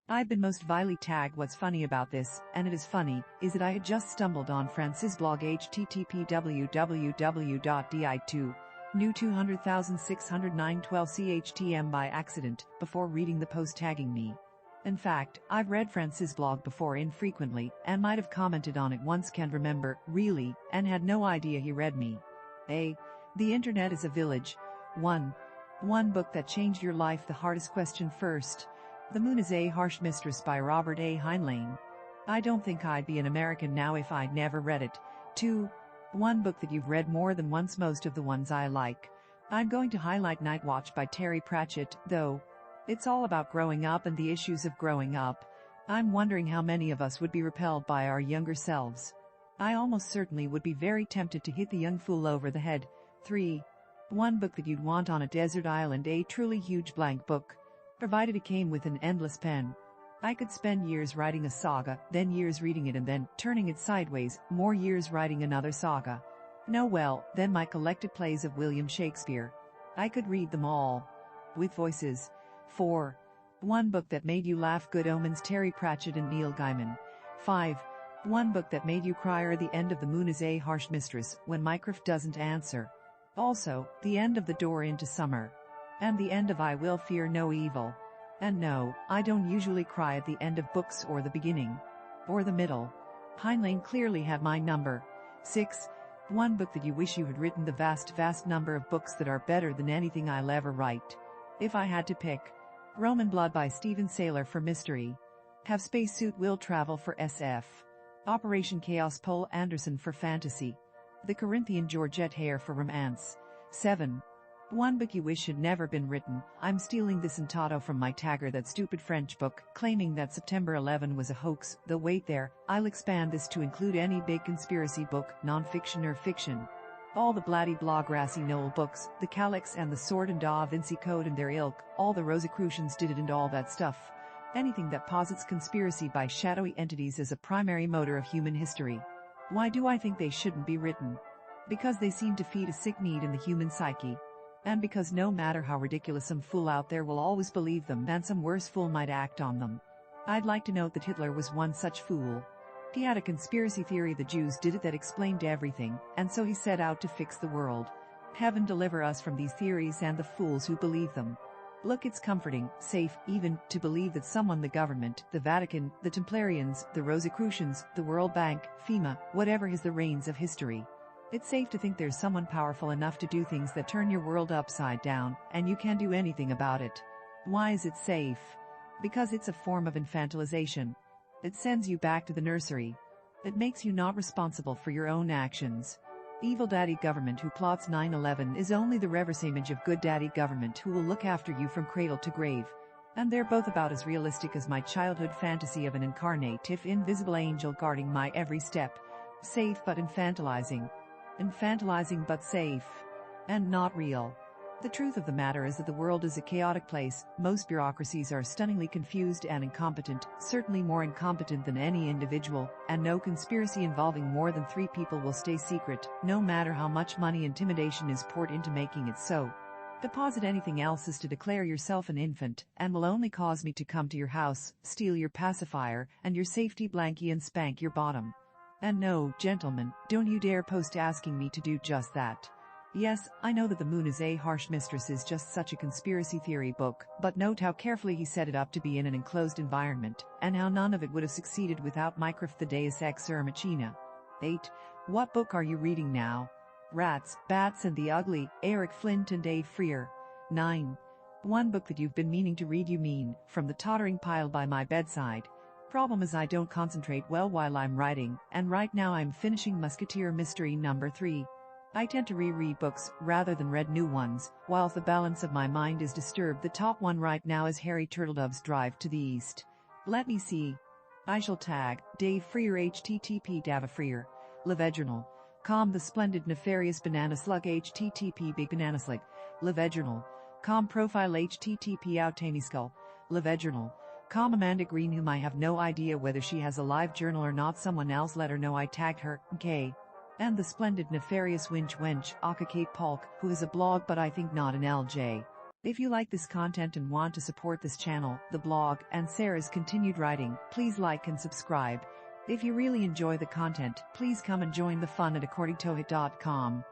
I've been most vilely tagged. What's funny about this, and it is funny, is that I had just stumbled on Francis' blog http www.di2 new 200,60912 CHTM by accident, before reading the post tagging me. In fact, I've read Francis' blog before infrequently, and might have commented on it once, can't remember, really, and had no idea he read me. The internet is a village. One book that changed your life. The hardest question first. The Moon is a Harsh Mistress by Robert A. Heinlein. I don't think I'd be an American now if I'd never read it. 2. One book that you've read more than once. Most of the ones I like. I'm going to highlight Night Watch by Terry Pratchett, though. It's all about growing up and the issues of growing up. I'm wondering how many of us would be repelled by our younger selves. I almost certainly would be very tempted to hit the young fool over the head. 3. One book that you'd want on a desert island. A truly huge blank book. Provided it came with an endless pen. I could spend years writing a saga, then years reading it and then turning it sideways, more years writing another saga. Then my collected plays of William Shakespeare. I could read them all. With voices. 4. One book that made you laugh. Good Omens, Terry Pratchett and Neil Gaiman. 5. One book that made you cry. Or The End of the Moon is a Harsh Mistress, when Mycroft doesn't answer. Also, The End of the Door into Summer. And the end of I Will Fear No Evil. And no, I don't usually cry at the end of books or the beginning. Or the middle. Heinlein clearly had my number. 6. One book that you wish you had written. The vast number of books that are better than anything I'll ever write. If I had to pick. Roman Blood by Stephen Saylor for mystery. Have Spacesuit Will Travel for SF. Operation Chaos Poul Anderson for fantasy. The Corinthian Georgette Hare for romance. 7. One book you wish had never been written. I'm stealing this in toto from my tagger, that stupid French book, claiming that September 11 was a hoax, though wait there, I'll expand this to include any big conspiracy book, non-fiction or fiction. All the blatty blah grassy knoll books, the Calyx and the Sword and Da Vinci Code and their ilk, all the Rosicrucians did it and all that stuff. Anything that posits conspiracy by shadowy entities as a primary motor of human history. Why do I think they shouldn't be written? Because they seem to feed a sick need in the human psyche. And because no matter how ridiculous some fool out there will always believe them, and some worse fool might act on them. I'd like to note that Hitler was one such fool. He had a conspiracy theory the Jews did it that explained everything, and so he set out to fix the world. Heaven deliver us from these theories and the fools who believe them. Look, it's comforting, safe, even, to believe that someone, the government, the Vatican, the Templarians, the Rosicrucians, the World Bank, FEMA, whatever has the reins of history. It's safe to think there's someone powerful enough to do things that turn your world upside down, and you can't do anything about it. Why is it safe? Because it's a form of infantilization. It sends you back to the nursery. It makes you not responsible for your own actions. Evil daddy government who plots 9/11 is only the reverse image of good daddy government who will look after you from cradle to grave. And they're both about as realistic as my childhood fantasy of an incarnate, if invisible angel guarding my every step. Safe but infantilizing. Infantilizing but safe. And not real. The truth of the matter is that the world is a chaotic place. Most bureaucracies are stunningly confused and incompetent, certainly more incompetent than any individual, and no conspiracy involving more than 3 people will stay secret, no matter how much money intimidation is poured into making it so. Deposit anything else is to declare yourself an infant, and will only cause me to come to your house, steal your pacifier, and your safety blankie and spank your bottom. And no, gentlemen, don't you dare post asking me to do just that. Yes, I know that The Moon is a Harsh Mistress is just such a conspiracy theory book, but note how carefully he set it up to be in an enclosed environment, and how none of it would have succeeded without Mycroft the Deus Ex Machina. 8. What book are you reading now? Rats, Bats and the Ugly, Eric Flint and Dave Freer. 9. One book that you've been meaning to read. You mean, From the Tottering Pile by My Bedside. Problem is I don't concentrate well while I'm writing, and right now I'm finishing Musketeer Mystery number 3. I tend to reread books rather than read new ones, while the balance of my mind is disturbed. The top one right now is Harry Turtledove's Drive to the East. Let me see. I shall tag Dave Freer http Dava Freer. Levedjournal. Com The Splendid Nefarious Banana Slug http Big Banana Slug. Levedjournal. Com Profile http Outamy Skull. Levedjournal. Com Amanda Green, whom I have no idea whether she has a live journal or not. Someone else let her know I tagged her. K. And the splendid nefarious winch wench Aka Kate Polk, who has a blog but I think not an LJ. If you like this content and want to support this channel, the blog, and Sarah's continued writing, please like and subscribe. If you really enjoy the content, please come and join the fun at accordingtohoyt.com.